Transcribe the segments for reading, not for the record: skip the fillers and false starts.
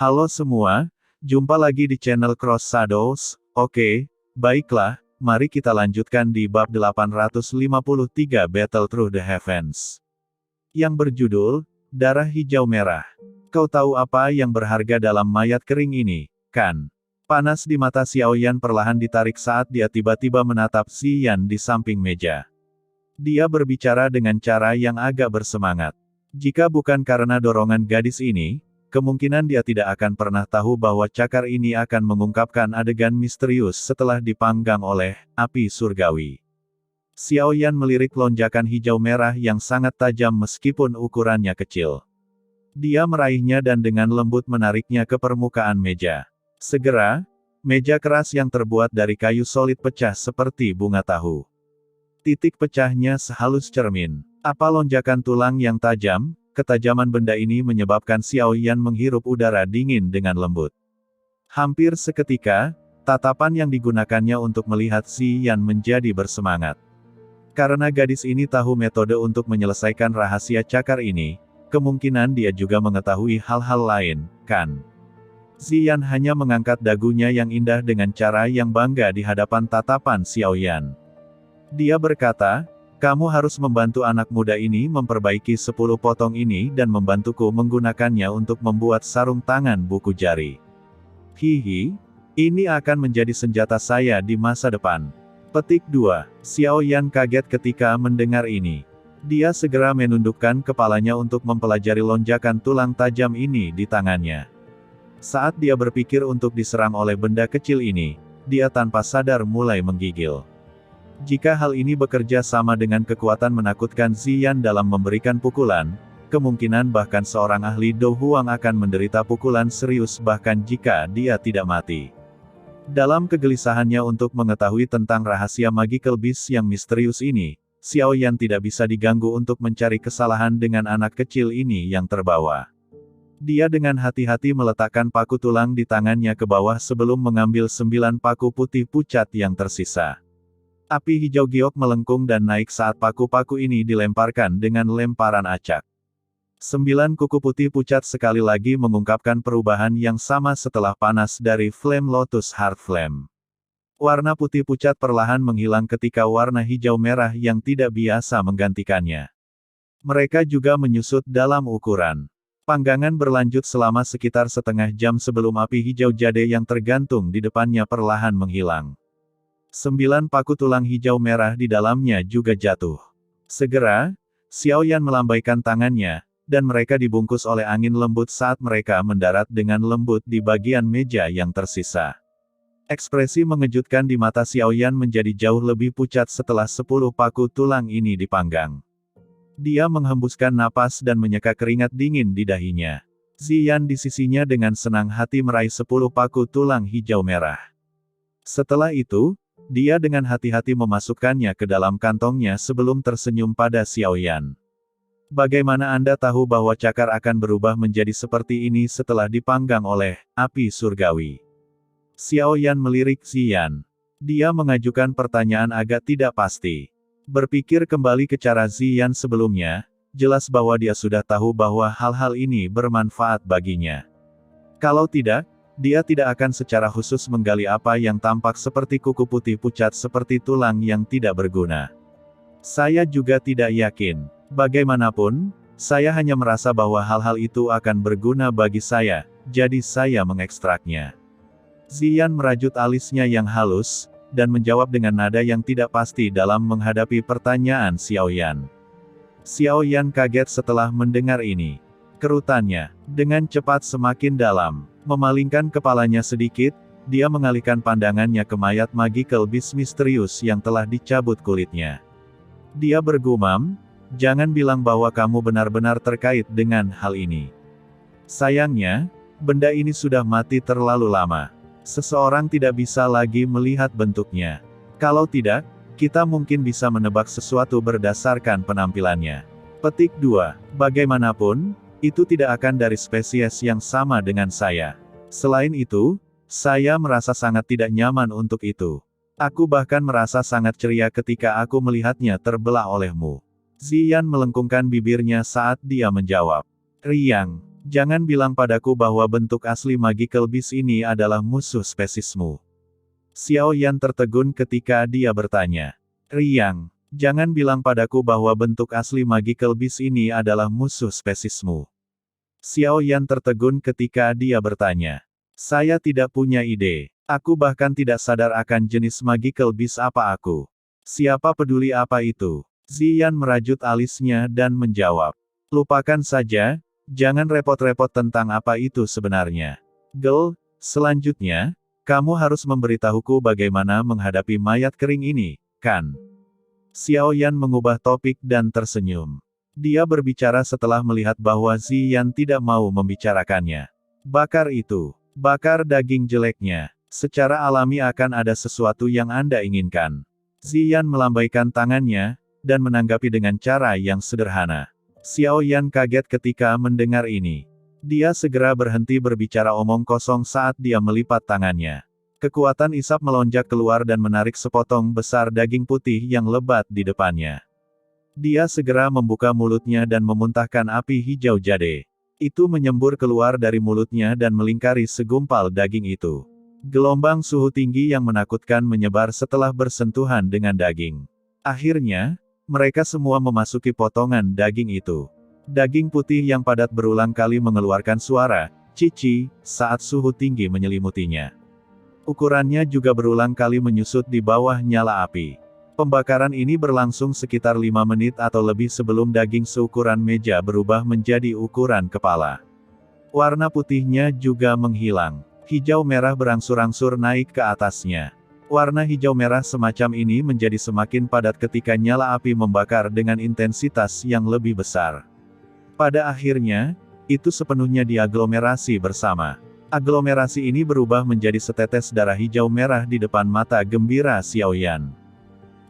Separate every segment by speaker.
Speaker 1: Halo semua, jumpa lagi di channel Cross Shadows. Oke, baiklah, mari kita lanjutkan di bab 853 Battle Through the Heavens. Yang berjudul, Darah Hijau Merah. Kau tahu apa yang berharga dalam mayat kering ini, kan? Panas di mata Xiaoyan perlahan ditarik saat dia tiba-tiba menatap Ziyan di samping meja. Dia berbicara dengan cara yang agak bersemangat. Jika bukan karena dorongan gadis ini, kemungkinan dia tidak akan pernah tahu bahwa cakar ini akan mengungkapkan adegan misterius setelah dipanggang oleh api surgawi. Xiaoyan melirik lonjakan hijau merah yang sangat tajam meskipun ukurannya kecil. Dia meraihnya dan dengan lembut menariknya ke permukaan meja. Segera, meja keras yang terbuat dari kayu solid pecah seperti bunga tahu. Titik pecahnya sehalus cermin. Apa lonjakan tulang yang tajam? Ketajaman benda ini menyebabkan Xiaoyan menghirup udara dingin dengan lembut. Hampir seketika, tatapan yang digunakannya untuk melihat Ziyan menjadi bersemangat. Karena gadis ini tahu metode untuk menyelesaikan rahasia cakar ini, kemungkinan dia juga mengetahui hal-hal lain, kan? Ziyan hanya mengangkat dagunya yang indah dengan cara yang bangga di hadapan tatapan Xiaoyan. Dia berkata, kamu harus membantu anak muda ini memperbaiki 10 potong ini dan membantuku menggunakannya untuk membuat sarung tangan buku jari. Hihi, ini akan menjadi senjata saya di masa depan. Petik 2. Xiaoyan kaget ketika mendengar ini. Dia segera menundukkan kepalanya untuk mempelajari lonjakan tulang tajam ini di tangannya. Saat dia berpikir untuk diserang oleh benda kecil ini, dia tanpa sadar mulai menggigil. Jika hal ini bekerja sama dengan kekuatan menakutkan Ziyan dalam memberikan pukulan, kemungkinan bahkan seorang ahli Do Huang akan menderita pukulan serius bahkan jika dia tidak mati. Dalam kegelisahannya untuk mengetahui tentang rahasia magical beast yang misterius ini, Xiaoyan tidak bisa diganggu untuk mencari kesalahan dengan anak kecil ini yang terbawa. Dia dengan hati-hati meletakkan paku tulang di tangannya ke bawah sebelum mengambil 9 paku putih pucat yang tersisa. Api hijau giok melengkung dan naik saat paku-paku ini dilemparkan dengan lemparan acak. 9 kuku putih pucat sekali lagi mengungkapkan perubahan yang sama setelah panas dari Flame Lotus Heart Flame. Warna putih pucat perlahan menghilang ketika warna hijau merah yang tidak biasa menggantikannya. Mereka juga menyusut dalam ukuran. Panggangan berlanjut selama sekitar setengah jam sebelum api hijau jade yang tergantung di depannya perlahan menghilang. 9 paku tulang hijau merah di dalamnya juga jatuh. Segera, Xiaoyan melambaikan tangannya, dan mereka dibungkus oleh angin lembut saat mereka mendarat dengan lembut di bagian meja yang tersisa. Ekspresi mengejutkan di mata Xiaoyan menjadi jauh lebih pucat setelah 10 paku tulang ini dipanggang. Dia menghembuskan napas dan menyeka keringat dingin di dahinya. Ziyan di sisinya dengan senang hati meraih 10 paku tulang hijau merah. Setelah itu, dia dengan hati-hati memasukkannya ke dalam kantongnya sebelum tersenyum pada Xiaoyan. Bagaimana Anda tahu bahwa cakar akan berubah menjadi seperti ini setelah dipanggang oleh api surgawi? Xiaoyan melirik Ziyan. Dia mengajukan pertanyaan agak tidak pasti. Berpikir kembali ke cara Ziyan sebelumnya, jelas bahwa dia sudah tahu bahwa hal-hal ini bermanfaat baginya. Kalau tidak, dia tidak akan secara khusus menggali apa yang tampak seperti kuku putih pucat seperti tulang yang tidak berguna. Saya juga tidak yakin. Bagaimanapun, saya hanya merasa bahwa hal-hal itu akan berguna bagi saya, jadi saya mengekstraknya. Ziyan merajut alisnya yang halus, dan menjawab dengan nada yang tidak pasti dalam menghadapi pertanyaan Xiaoyan. Xiaoyan kaget setelah mendengar ini. Kerutannya, dengan cepat semakin dalam. Memalingkan kepalanya sedikit, dia mengalihkan pandangannya ke mayat magical beast misterius yang telah dicabut kulitnya. Dia bergumam, jangan bilang bahwa kamu benar-benar terkait dengan hal ini. Sayangnya, benda ini sudah mati terlalu lama. Seseorang tidak bisa lagi melihat bentuknya. Kalau tidak, kita mungkin bisa menebak sesuatu berdasarkan penampilannya. Petik 2. Bagaimanapun, itu tidak akan dari spesies yang sama dengan saya. Selain itu, saya merasa sangat tidak nyaman untuk itu. Aku bahkan merasa sangat ceria ketika aku melihatnya terbelah olehmu. Ziyan melengkungkan bibirnya saat dia menjawab. Riang. Jangan bilang padaku bahwa bentuk asli Magical Beast ini adalah musuh spesiesmu. Xiao Yan tertegun ketika dia bertanya. Riang, jangan bilang padaku bahwa bentuk asli Magical Beast ini adalah musuh spesiesmu. Xiao Yan tertegun ketika dia bertanya. Saya tidak punya ide. Aku bahkan tidak sadar akan jenis Magical Beast apa aku. Siapa peduli apa itu? Ziyan merajut alisnya dan menjawab. Lupakan saja, jangan repot-repot tentang apa itu sebenarnya. Gel, selanjutnya, kamu harus memberitahuku bagaimana menghadapi mayat kering ini, kan? Xiao Yan mengubah topik dan tersenyum. Dia berbicara setelah melihat bahwa Ziyan tidak mau membicarakannya. Bakar itu. Bakar daging jeleknya. Secara alami akan ada sesuatu yang Anda inginkan. Ziyan melambaikan tangannya, dan menanggapi dengan cara yang sederhana. Xiao Yan kaget ketika mendengar ini. Dia segera berhenti berbicara omong kosong saat dia melipat tangannya. Kekuatan isap melonjak keluar dan menarik sepotong besar daging putih yang lebat di depannya. Dia segera membuka mulutnya dan memuntahkan api hijau jade. Itu menyembur keluar dari mulutnya dan melingkari segumpal daging itu. Gelombang suhu tinggi yang menakutkan menyebar setelah bersentuhan dengan daging. Akhirnya, mereka semua memasuki potongan daging itu. Daging putih yang padat berulang kali mengeluarkan suara, cici, saat suhu tinggi menyelimutinya. Ukurannya juga berulang kali menyusut di bawah nyala api. Pembakaran ini berlangsung sekitar 5 menit atau lebih sebelum daging seukuran meja berubah menjadi ukuran kepala. Warna putihnya juga menghilang. Hijau merah berangsur-angsur naik ke atasnya. Warna hijau merah semacam ini menjadi semakin padat ketika nyala api membakar dengan intensitas yang lebih besar. Pada akhirnya, itu sepenuhnya diaglomerasi bersama. Aglomerasi ini berubah menjadi setetes darah hijau merah di depan mata gembira Xiao Yan.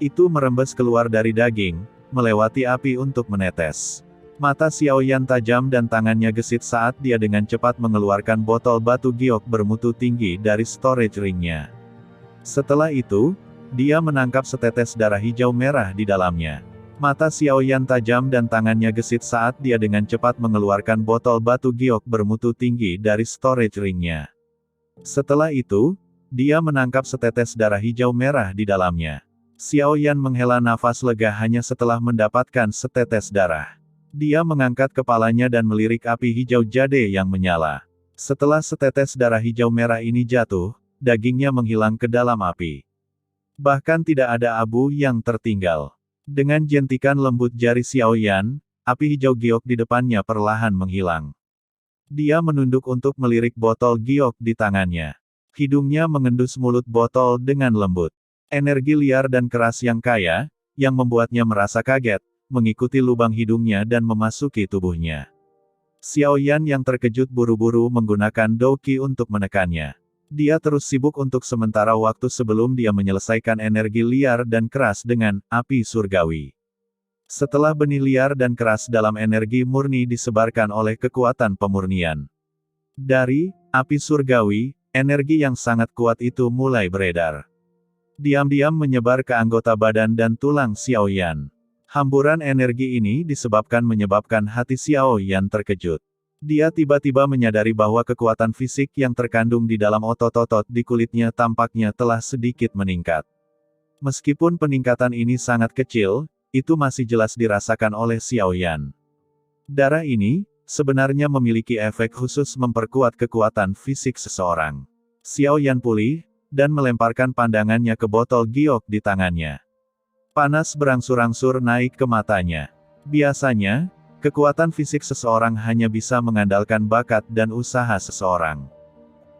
Speaker 1: Itu merembes keluar dari daging, melewati api untuk menetes. Mata Xiao Yan tajam dan tangannya gesit saat dia dengan cepat mengeluarkan botol batu giok bermutu tinggi dari storage ringnya. Setelah itu, dia menangkap setetes darah hijau merah di dalamnya. Mata Xiao Yan tajam dan tangannya gesit saat dia dengan cepat mengeluarkan botol batu giok bermutu tinggi dari storage ringnya. Setelah itu, dia menangkap setetes darah hijau merah di dalamnya. Xiao Yan menghela nafas lega hanya setelah mendapatkan setetes darah. Dia mengangkat kepalanya dan melirik api hijau jade yang menyala. Setelah setetes darah hijau merah ini jatuh, dagingnya menghilang ke dalam api. Bahkan tidak ada abu yang tertinggal. Dengan jentikan lembut jari Xiao Yan, api hijau giok di depannya perlahan menghilang. Dia menunduk untuk melirik botol giok di tangannya. Hidungnya mengendus mulut botol dengan lembut. Energi liar dan keras yang kaya, yang membuatnya merasa kaget, mengikuti lubang hidungnya dan memasuki tubuhnya. Xiao Yan yang terkejut buru-buru menggunakan Douqi untuk menekannya. Dia terus sibuk untuk sementara waktu sebelum dia menyelesaikan energi liar dan keras dengan api surgawi. Setelah benih liar dan keras dalam energi murni disebarkan oleh kekuatan pemurnian. Dari api surgawi, energi yang sangat kuat itu mulai beredar. Diam-diam menyebar ke anggota badan dan tulang Xiao Yan. Hamburan energi ini menyebabkan hati Xiao Yan terkejut. Dia tiba-tiba menyadari bahwa kekuatan fisik yang terkandung di dalam otot-otot di kulitnya tampaknya telah sedikit meningkat. Meskipun peningkatan ini sangat kecil, itu masih jelas dirasakan oleh Xiao Yan. Darah ini, sebenarnya memiliki efek khusus memperkuat kekuatan fisik seseorang. Xiao Yan pulih, dan melemparkan pandangannya ke botol giok di tangannya. Panas berangsur-angsur naik ke matanya. Biasanya, kekuatan fisik seseorang hanya bisa mengandalkan bakat dan usaha seseorang.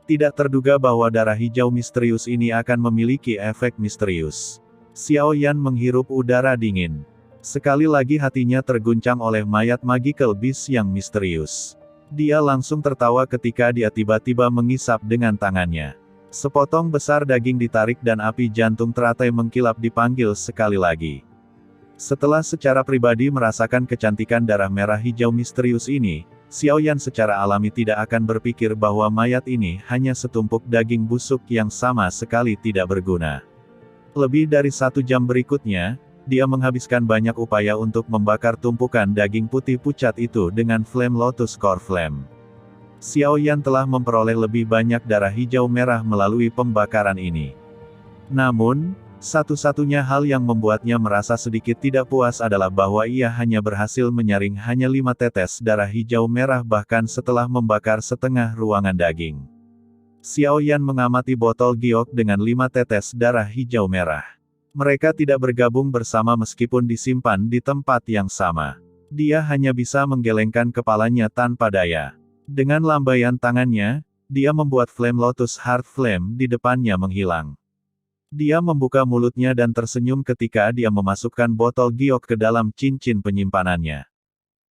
Speaker 1: Tidak terduga bahwa darah hijau misterius ini akan memiliki efek misterius. Xiao Yan menghirup udara dingin. Sekali lagi hatinya terguncang oleh mayat Magical Beast yang misterius. Dia langsung tertawa ketika dia tiba-tiba mengisap dengan tangannya. Sepotong besar daging ditarik dan api jantung teratai mengkilap dipanggil sekali lagi. Setelah secara pribadi merasakan kecantikan darah merah hijau misterius ini, Xiao Yan secara alami tidak akan berpikir bahwa mayat ini hanya setumpuk daging busuk yang sama sekali tidak berguna. Lebih dari 1 jam berikutnya, dia menghabiskan banyak upaya untuk membakar tumpukan daging putih pucat itu dengan Flame Lotus Core Flame. Xiao Yan telah memperoleh lebih banyak darah hijau merah melalui pembakaran ini. Namun, satu-satunya hal yang membuatnya merasa sedikit tidak puas adalah bahwa ia hanya berhasil menyaring hanya 5 tetes darah hijau merah bahkan setelah membakar setengah ruangan daging. Xiao Yan mengamati botol giok dengan 5 tetes darah hijau merah. Mereka tidak bergabung bersama meskipun disimpan di tempat yang sama. Dia hanya bisa menggelengkan kepalanya tanpa daya. Dengan lambaian tangannya, dia membuat flame Lotus Heart Flame di depannya menghilang. Dia membuka mulutnya dan tersenyum ketika dia memasukkan botol giok ke dalam cincin penyimpanannya.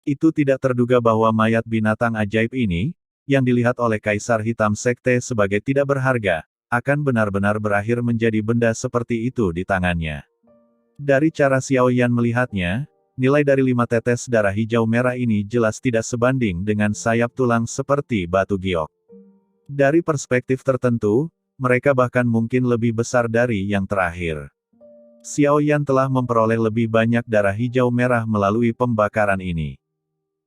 Speaker 1: Itu tidak terduga bahwa mayat binatang ajaib ini, yang dilihat oleh Kaisar Hitam Sekte sebagai tidak berharga, akan benar-benar berakhir menjadi benda seperti itu di tangannya. Dari cara Xiao Yan melihatnya, nilai dari 5 tetes darah hijau merah ini jelas tidak sebanding dengan sayap tulang seperti batu giok. Dari perspektif tertentu, mereka bahkan mungkin lebih besar dari yang terakhir. Xiao Yan telah memperoleh lebih banyak darah hijau merah melalui pembakaran ini.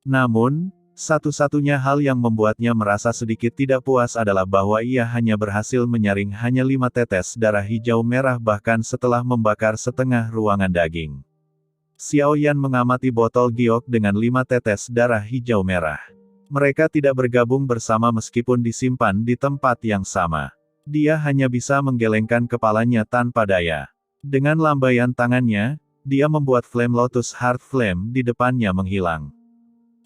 Speaker 1: Namun, satu-satunya hal yang membuatnya merasa sedikit tidak puas adalah bahwa ia hanya berhasil menyaring hanya 5 tetes darah hijau merah bahkan setelah membakar setengah ruangan daging. Xiao Yan mengamati botol giok dengan 5 tetes darah hijau merah. Mereka tidak bergabung bersama meskipun disimpan di tempat yang sama. Dia hanya bisa menggelengkan kepalanya tanpa daya. Dengan lambaian tangannya, dia membuat flame Lotus Heart Flame di depannya menghilang.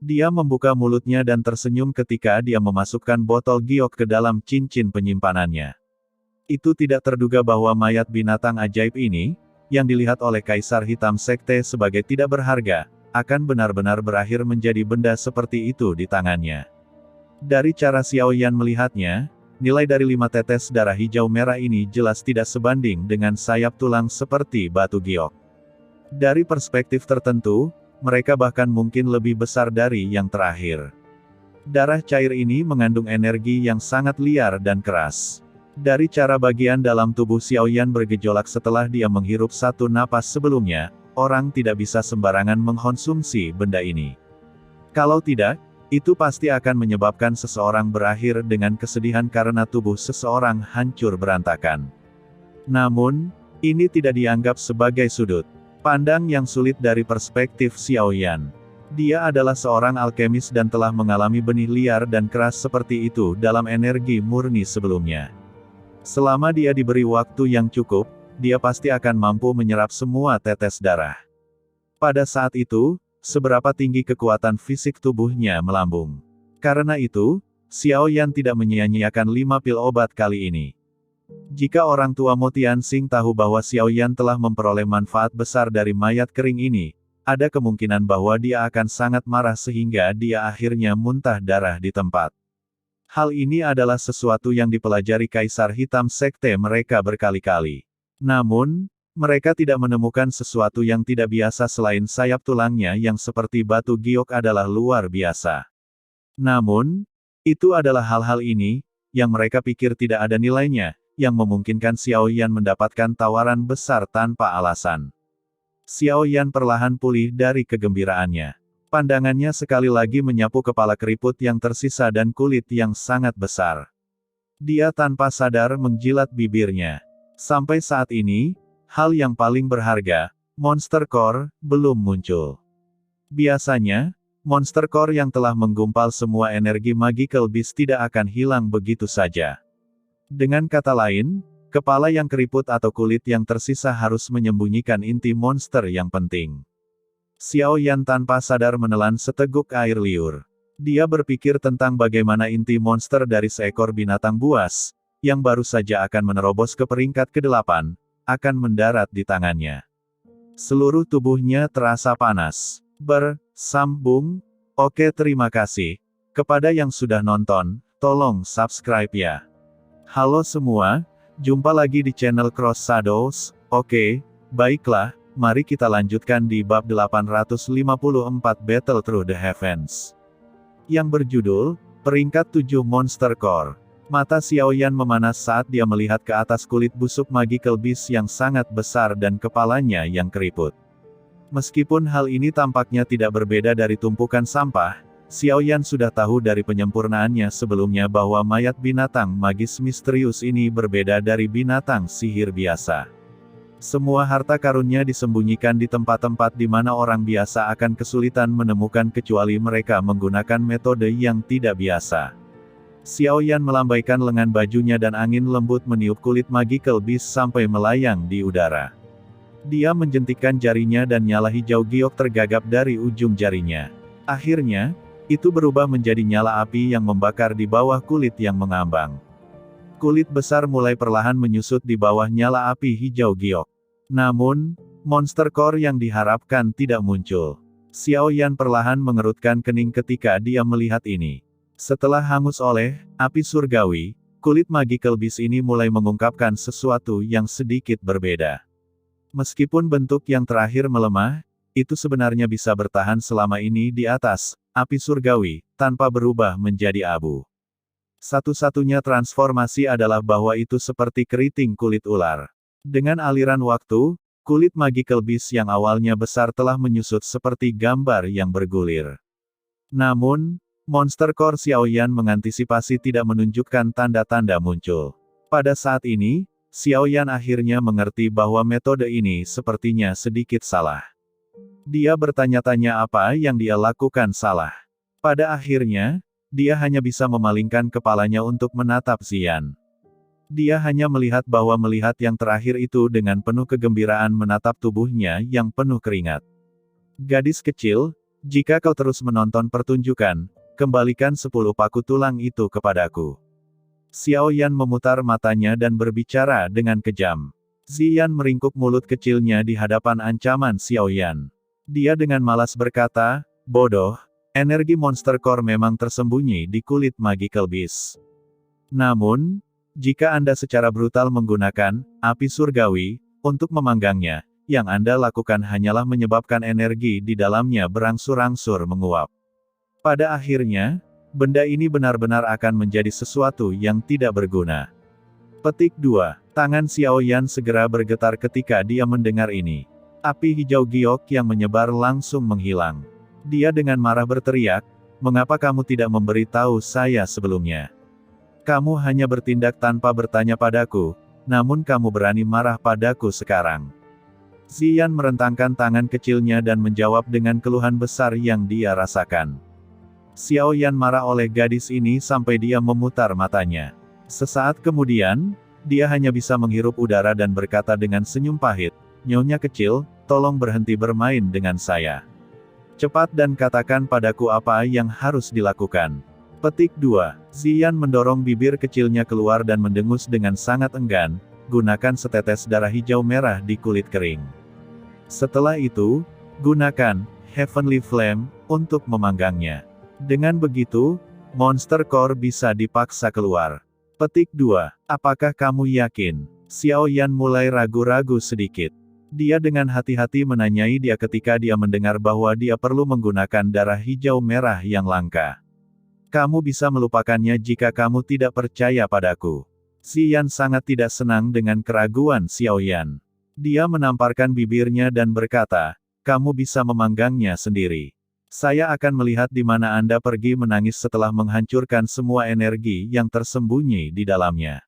Speaker 1: Dia membuka mulutnya dan tersenyum ketika dia memasukkan botol giok ke dalam cincin penyimpanannya. Itu tidak terduga bahwa mayat binatang ajaib ini, yang dilihat oleh Kaisar Hitam Sekte sebagai tidak berharga, akan benar-benar berakhir menjadi benda seperti itu di tangannya. Dari cara Xiao Yan melihatnya, nilai dari 5 tetes darah hijau merah ini jelas tidak sebanding dengan sayap tulang seperti batu giok. Dari perspektif tertentu, mereka bahkan mungkin lebih besar dari yang terakhir. Darah cair ini mengandung energi yang sangat liar dan keras. Dari cara bagian dalam tubuh Xiao Yan bergejolak setelah dia menghirup satu napas sebelumnya, orang tidak bisa sembarangan mengkonsumsi benda ini. Kalau tidak, itu pasti akan menyebabkan seseorang berakhir dengan kesedihan karena tubuh seseorang hancur berantakan. Namun, ini tidak dianggap sebagai sudut pandang yang sulit dari perspektif Xiao Yan. Dia adalah seorang alkemis dan telah mengalami benih liar dan keras seperti itu dalam energi murni sebelumnya. Selama dia diberi waktu yang cukup, dia pasti akan mampu menyerap semua tetes darah. Pada saat itu, seberapa tinggi kekuatan fisik tubuhnya melambung. Karena itu, Xiao Yan tidak menyia-nyiakan 5 pil obat kali ini. Jika orang tua Mo Tianxing tahu bahwa Xiao Yan telah memperoleh manfaat besar dari mayat kering ini, ada kemungkinan bahwa dia akan sangat marah sehingga dia akhirnya muntah darah di tempat. Hal ini adalah sesuatu yang dipelajari Kaisar Hitam Sekte mereka berkali-kali. Namun, mereka tidak menemukan sesuatu yang tidak biasa selain sayap tulangnya yang seperti batu giok adalah luar biasa. Namun, itu adalah hal-hal ini, yang mereka pikir tidak ada nilainya, yang memungkinkan Xiao Yan mendapatkan tawaran besar tanpa alasan. Xiao Yan perlahan pulih dari kegembiraannya. Pandangannya sekali lagi menyapu kepala keriput yang tersisa dan kulit yang sangat besar. Dia tanpa sadar menjilat bibirnya. Sampai saat ini, hal yang paling berharga, Monster Core, belum muncul. Biasanya, Monster Core yang telah menggumpal semua energi Magical Beast tidak akan hilang begitu saja. Dengan kata lain, kepala yang keriput atau kulit yang tersisa harus menyembunyikan inti monster yang penting. Xiao Yan tanpa sadar menelan seteguk air liur. Dia berpikir tentang bagaimana inti monster dari seekor binatang buas, yang baru saja akan menerobos ke peringkat ke-8, akan mendarat di tangannya. Seluruh tubuhnya terasa panas. Bersambung. Oke, terima kasih. Kepada yang sudah nonton, tolong subscribe ya. Halo semua, jumpa lagi di channel Cross Shadows. Oke, baiklah, mari kita lanjutkan di bab 854 Battle Through the Heavens. Yang berjudul, Peringkat 7 Monster Core. Mata Xiao Yan memanas saat dia melihat ke atas kulit busuk Magical Beast yang sangat besar dan kepalanya yang keriput. Meskipun hal ini tampaknya tidak berbeda dari tumpukan sampah, Xiaoyan sudah tahu dari penyempurnaannya sebelumnya bahwa mayat binatang magis misterius ini berbeda dari binatang sihir biasa. Semua harta karunnya disembunyikan di tempat-tempat di mana orang biasa akan kesulitan menemukan kecuali mereka menggunakan metode yang tidak biasa. Xiaoyan melambaikan lengan bajunya dan angin lembut meniup kulit magical beast sampai melayang di udara. Dia menjentikkan jarinya dan nyala hijau giok tergagap dari ujung jarinya. Akhirnya, itu berubah menjadi nyala api yang membakar di bawah kulit yang mengambang. Kulit besar mulai perlahan menyusut di bawah nyala api hijau giok. Namun, monster core yang diharapkan tidak muncul. Xiaoyan perlahan mengerutkan kening ketika dia melihat ini. Setelah hangus oleh api surgawi, kulit magical beast ini mulai mengungkapkan sesuatu yang sedikit berbeda. Meskipun bentuk yang terakhir melemah, itu sebenarnya bisa bertahan selama ini di atas api surgawi, tanpa berubah menjadi abu. Satu-satunya transformasi adalah bahwa itu seperti keriting kulit ular. Dengan aliran waktu, kulit magical beast yang awalnya besar telah menyusut seperti gambar yang bergulir. Namun, monster core Xiaoyan mengantisipasi tidak menunjukkan tanda-tanda muncul. Pada saat ini, Xiaoyan akhirnya mengerti bahwa metode ini sepertinya sedikit salah. Dia bertanya-tanya apa yang dia lakukan salah. Pada akhirnya, dia hanya bisa memalingkan kepalanya untuk menatap Xian. Dia hanya melihat bahwa melihat yang terakhir itu dengan penuh kegembiraan menatap tubuhnya yang penuh keringat. Gadis kecil, jika kau terus menonton pertunjukan, kembalikan 10 paku tulang itu kepadaku. Xiaoyan memutar matanya dan berbicara dengan kejam. Xian meringkuk mulut kecilnya di hadapan ancaman Xiaoyan. Dia dengan malas berkata, bodoh, energi monster core memang tersembunyi di kulit magical beast. Namun, jika Anda secara brutal menggunakan api surgawi untuk memanggangnya, yang Anda lakukan hanyalah menyebabkan energi di dalamnya berangsur-angsur menguap. Pada akhirnya, benda ini benar-benar akan menjadi sesuatu yang tidak berguna. Petik 2. Tangan Xiaoyan segera bergetar ketika dia mendengar ini. Api hijau giok yang menyebar langsung menghilang. Dia dengan marah berteriak, mengapa kamu tidak memberitahu saya sebelumnya? Kamu hanya bertindak tanpa bertanya padaku, namun kamu berani marah padaku sekarang. Xian merentangkan tangan kecilnya dan menjawab dengan keluhan besar yang dia rasakan. Xiaoyan marah oleh gadis ini sampai dia memutar matanya. Sesaat kemudian, dia hanya bisa menghirup udara dan berkata dengan senyum pahit, Nyonya kecil, tolong berhenti bermain dengan saya. Cepat dan katakan padaku apa yang harus dilakukan. Petik 2. Xian mendorong bibir kecilnya keluar dan mendengus dengan sangat enggan, gunakan setetes darah hijau merah di kulit kering. Setelah itu, gunakan Heavenly Flame untuk memanggangnya. Dengan begitu, monster core bisa dipaksa keluar. Petik 2. Apakah kamu yakin? Xiaoyan mulai ragu-ragu sedikit. Dia dengan hati-hati menanyai dia ketika dia mendengar bahwa dia perlu menggunakan darah hijau merah yang langka. Kamu bisa melupakannya jika kamu tidak percaya padaku. Xian sangat tidak senang dengan keraguan Xiaoyan. Dia menamparkan bibirnya dan berkata, kamu bisa memanggangnya sendiri. Saya akan melihat di mana Anda pergi menangis setelah menghancurkan semua energi yang tersembunyi di dalamnya.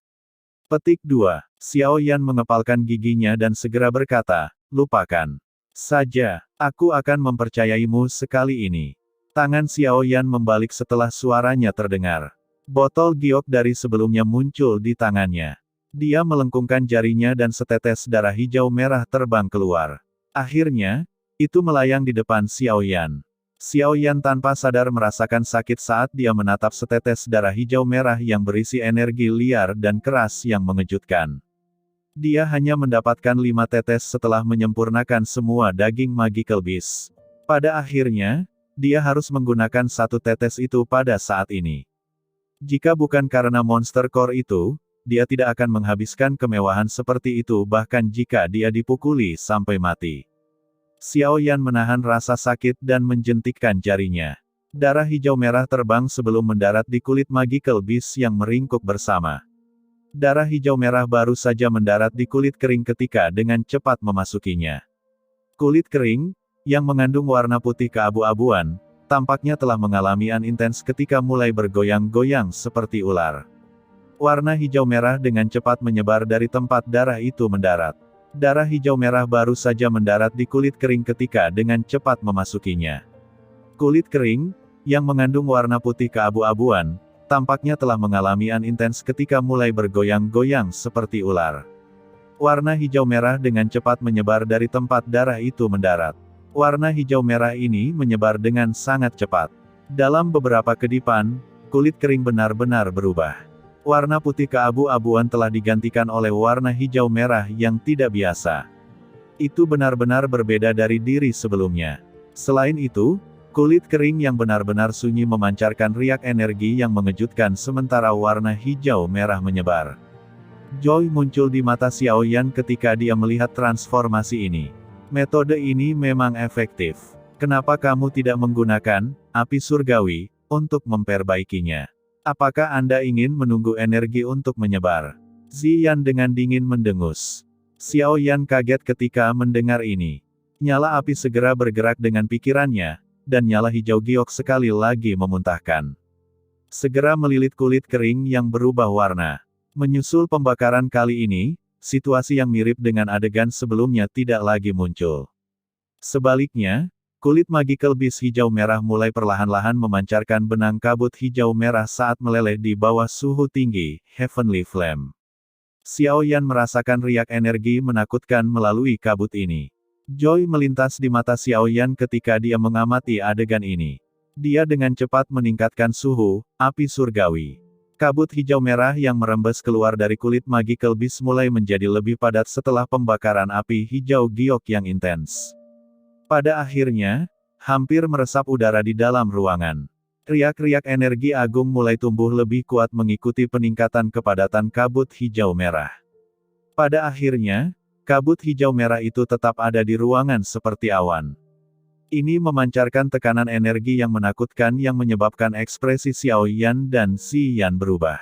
Speaker 1: Petik 2. Xiaoyan mengepalkan giginya dan segera berkata, lupakan saja, aku akan mempercayaimu sekali ini. Tangan Xiaoyan membalik setelah suaranya terdengar. Botol giok dari sebelumnya muncul di tangannya. Dia melengkungkan jarinya dan setetes darah hijau merah terbang keluar. Akhirnya, itu melayang di depan Xiaoyan. Xiaoyan tanpa sadar merasakan sakit saat dia menatap setetes darah hijau merah yang berisi energi liar dan keras yang mengejutkan. Dia hanya mendapatkan 5 tetes setelah menyempurnakan semua daging magical beast. Pada akhirnya, dia harus menggunakan 1 tetes itu pada saat ini. Jika bukan karena monster core itu, dia tidak akan menghabiskan kemewahan seperti itu bahkan jika dia dipukuli sampai mati. Xiaoyan menahan rasa sakit dan menjentikkan jarinya. Darah hijau merah terbang sebelum mendarat di kulit magical beast yang meringkuk bersama. Darah hijau merah baru saja mendarat di kulit kering ketika dengan cepat memasukinya. Kulit kering, yang mengandung warna putih keabu-abuan, tampaknya telah mengalami an intens ketika mulai bergoyang-goyang seperti ular. Warna hijau merah dengan cepat menyebar dari tempat darah itu mendarat. Darah hijau merah baru saja mendarat di kulit kering ketika dengan cepat memasukinya. Kulit kering, yang mengandung warna putih keabu-abuan, tampaknya telah mengalami an intens ketika mulai bergoyang-goyang seperti ular. Warna hijau merah dengan cepat menyebar dari tempat darah itu mendarat. Warna hijau merah ini menyebar dengan sangat cepat. Dalam beberapa kedipan, kulit kering benar-benar berubah. Warna putih keabu-abuan telah digantikan oleh warna hijau merah yang tidak biasa. Itu benar-benar berbeda dari diri sebelumnya. Selain itu, kulit kering yang benar-benar sunyi memancarkan riak energi yang mengejutkan sementara warna hijau merah menyebar. Joy muncul di mata Xiao Yan ketika dia melihat transformasi ini. Metode ini memang efektif. Kenapa kamu tidak menggunakan api surgawi untuk memperbaikinya? Apakah Anda ingin menunggu energi untuk menyebar? Ziyan dengan dingin mendengus. Xiao Yan kaget ketika mendengar ini. Nyala api segera bergerak dengan pikirannya, dan nyala hijau giok sekali lagi memuntahkan. Segera melilit kulit kering yang berubah warna. Menyusul pembakaran kali ini, situasi yang mirip dengan adegan sebelumnya tidak lagi muncul. Sebaliknya, kulit magical beast hijau merah mulai perlahan-lahan memancarkan benang kabut hijau merah saat meleleh di bawah suhu tinggi, Heavenly Flame. Xiao Yan merasakan riak energi menakutkan melalui kabut ini. Joy melintas di mata Xiao Yan ketika dia mengamati adegan ini. Dia dengan cepat meningkatkan suhu api surgawi. Kabut hijau merah yang merembes keluar dari kulit magical beast mulai menjadi lebih padat setelah pembakaran api hijau giok yang intens. Pada akhirnya, hampir meresap udara di dalam ruangan. Riak-riak energi agung mulai tumbuh lebih kuat mengikuti peningkatan kepadatan kabut hijau merah. Pada akhirnya, kabut hijau merah itu tetap ada di ruangan seperti awan. Ini memancarkan tekanan energi yang menakutkan yang menyebabkan ekspresi Xiao Yan dan Xi Yan berubah.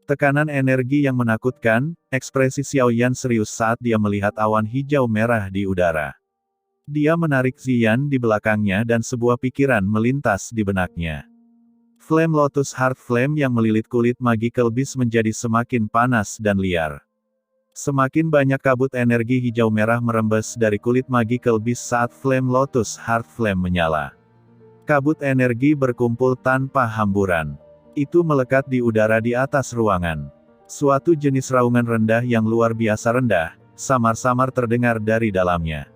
Speaker 1: Tekanan energi yang menakutkan, ekspresi Xiao Yan serius saat dia melihat awan hijau merah di udara. Dia menarik Xi Yan di belakangnya dan sebuah pikiran melintas di benaknya. Flame Lotus Heart Flame yang melilit kulit magical beast menjadi semakin panas dan liar. Semakin banyak kabut energi hijau merah merembes dari kulit magical beast saat Flame Lotus Heart Flame menyala. Kabut energi berkumpul tanpa hamburan. Itu melekat di udara di atas ruangan. Suatu jenis raungan rendah yang luar biasa rendah, samar-samar terdengar dari dalamnya.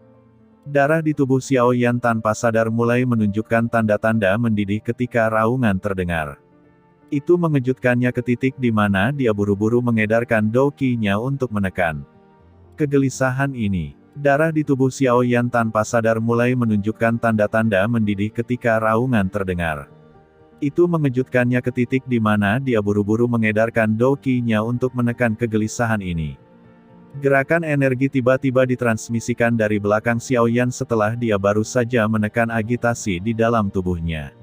Speaker 1: Darah di tubuh Xiao Yan tanpa sadar mulai menunjukkan tanda-tanda mendidih ketika raungan terdengar. Itu mengejutkannya ke titik di mana dia buru-buru mengedarkan doki-nya untuk menekan kegelisahan ini. Darah di tubuh Xiao Yan tanpa sadar mulai menunjukkan tanda-tanda mendidih ketika raungan terdengar. Itu mengejutkannya ke titik di mana dia buru-buru mengedarkan doki-nya untuk menekan kegelisahan ini. Gerakan energi tiba-tiba ditransmisikan dari belakang Xiao Yan setelah dia baru saja menekan agitasi di dalam tubuhnya.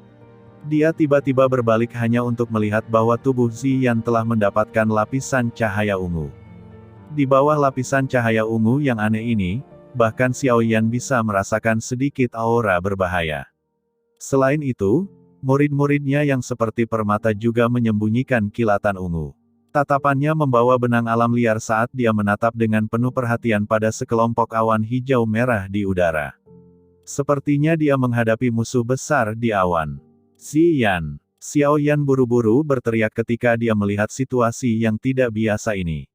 Speaker 1: Dia tiba-tiba berbalik hanya untuk melihat bahwa tubuh Xi Yan telah mendapatkan lapisan cahaya ungu. Di bawah lapisan cahaya ungu yang aneh ini, bahkan Xiao Yan bisa merasakan sedikit aura berbahaya. Selain itu, murid-muridnya yang seperti permata juga menyembunyikan kilatan ungu. Tatapannya membawa benang alam liar saat dia menatap dengan penuh perhatian pada sekelompok awan hijau merah di udara. Sepertinya dia menghadapi musuh besar di awan. Xi Yan. Xiao Yan buru-buru berteriak ketika dia melihat situasi yang tidak biasa ini.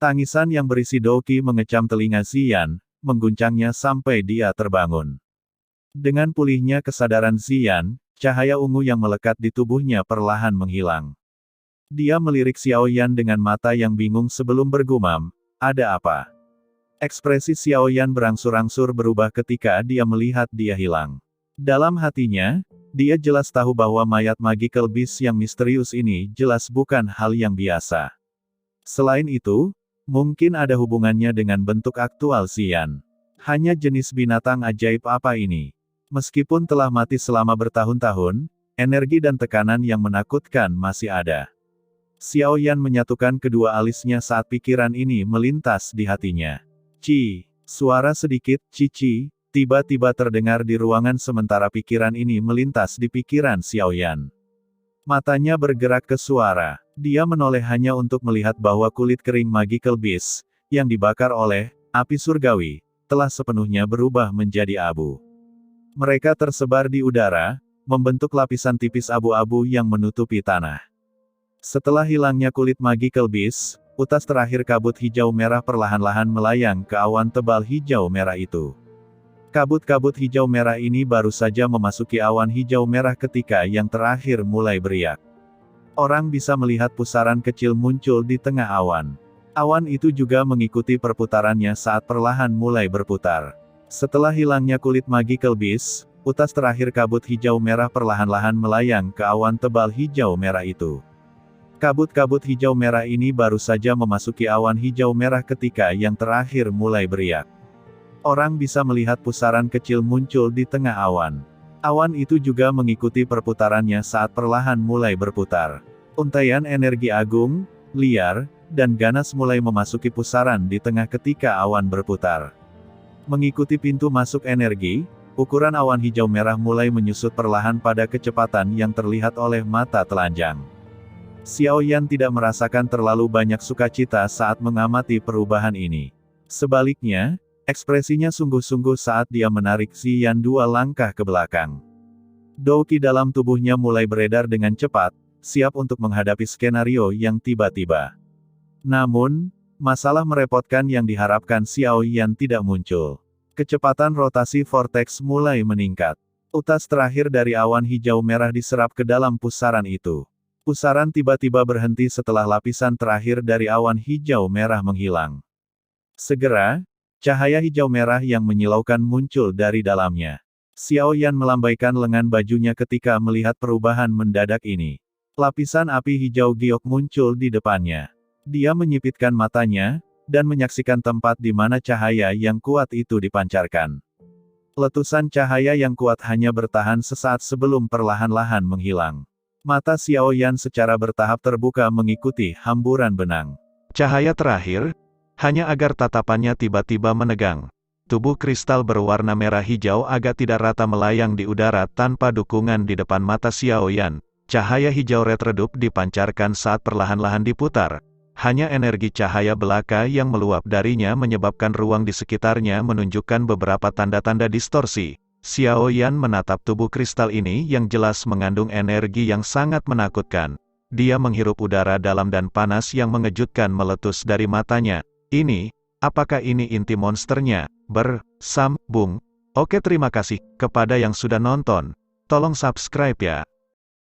Speaker 1: Tangisan yang berisi doki mengecam telinga Xi Yan, mengguncangnya sampai dia terbangun. Dengan pulihnya kesadaran Xi Yan, cahaya ungu yang melekat di tubuhnya perlahan menghilang. Dia melirik Xiao Yan dengan mata yang bingung sebelum bergumam, "Ada apa?" Ekspresi Xiao Yan berangsur-angsur berubah ketika dia melihat dia hilang. Dalam hatinya, dia jelas tahu bahwa mayat magical beast yang misterius ini jelas bukan hal yang biasa. Selain itu, mungkin ada hubungannya dengan bentuk aktual Xi Yan. Hanya jenis binatang ajaib apa ini? Meskipun telah mati selama bertahun-tahun, energi dan tekanan yang menakutkan masih ada. Xiao Yan menyatukan kedua alisnya saat pikiran ini melintas di hatinya. Ci, suara sedikit, cici, Tiba-tiba terdengar di ruangan sementara pikiran ini melintas di pikiran Xiaoyan. Matanya bergerak ke suara. Dia menoleh hanya untuk melihat bahwa kulit kering Magical Beast, yang dibakar oleh api surgawi, telah sepenuhnya berubah menjadi abu. Mereka tersebar di udara, membentuk lapisan tipis abu-abu yang menutupi tanah. Setelah hilangnya kulit Magical Beast, utas terakhir kabut hijau merah perlahan-lahan melayang ke awan tebal hijau merah itu. Kabut-kabut hijau merah ini baru saja memasuki awan hijau merah ketika yang terakhir mulai beriak. Orang bisa melihat pusaran kecil muncul di tengah awan. Awan itu juga mengikuti perputarannya saat perlahan mulai berputar. Setelah hilangnya kulit Magical Beast, utas terakhir kabut hijau merah perlahan-lahan melayang ke awan tebal hijau merah itu. Kabut-kabut hijau merah ini baru saja memasuki awan hijau merah ketika yang terakhir mulai beriak. Orang bisa melihat pusaran kecil muncul di tengah awan. Awan itu juga mengikuti perputarannya saat perlahan mulai berputar. Untaian energi agung, liar, dan ganas mulai memasuki pusaran di tengah ketika awan berputar. Mengikuti pintu masuk energi, ukuran awan hijau merah mulai menyusut perlahan pada kecepatan yang terlihat oleh mata telanjang. Xiaoyan tidak merasakan terlalu banyak sukacita saat mengamati perubahan ini. Sebaliknya, ekspresinya sungguh-sungguh saat dia menarik Xian 2 langkah ke belakang. Douqi dalam tubuhnya mulai beredar dengan cepat, siap untuk menghadapi skenario yang tiba-tiba. Namun, masalah merepotkan yang diharapkan Xiaoyan tidak muncul. Kecepatan rotasi vortex mulai meningkat. Utas terakhir dari awan hijau merah diserap ke dalam pusaran itu. Pusaran tiba-tiba berhenti setelah lapisan terakhir dari awan hijau merah menghilang. Segera, cahaya hijau merah yang menyilaukan muncul dari dalamnya. Xiaoyan melambaikan lengan bajunya ketika melihat perubahan mendadak ini. Lapisan api hijau giok muncul di depannya. Dia menyipitkan matanya, dan menyaksikan tempat di mana cahaya yang kuat itu dipancarkan. Letusan cahaya yang kuat hanya bertahan sesaat sebelum perlahan-lahan menghilang. Mata Xiaoyan secara bertahap terbuka mengikuti hamburan benang. Cahaya terakhir, hanya agar tatapannya tiba-tiba menegang. Tubuh kristal berwarna merah hijau agak tidak rata melayang di udara tanpa dukungan di depan mata Xiaoyan. Cahaya hijau red redup dipancarkan saat perlahan-lahan diputar. Hanya energi cahaya belaka yang meluap darinya menyebabkan ruang di sekitarnya menunjukkan beberapa tanda-tanda distorsi. Xiaoyan menatap tubuh kristal ini yang jelas mengandung energi yang sangat menakutkan. Dia menghirup udara dalam dan panas yang mengejutkan meletus dari matanya. Apakah ini inti monsternya? Bersambung. Oke, terima kasih kepada yang sudah nonton. Tolong subscribe ya.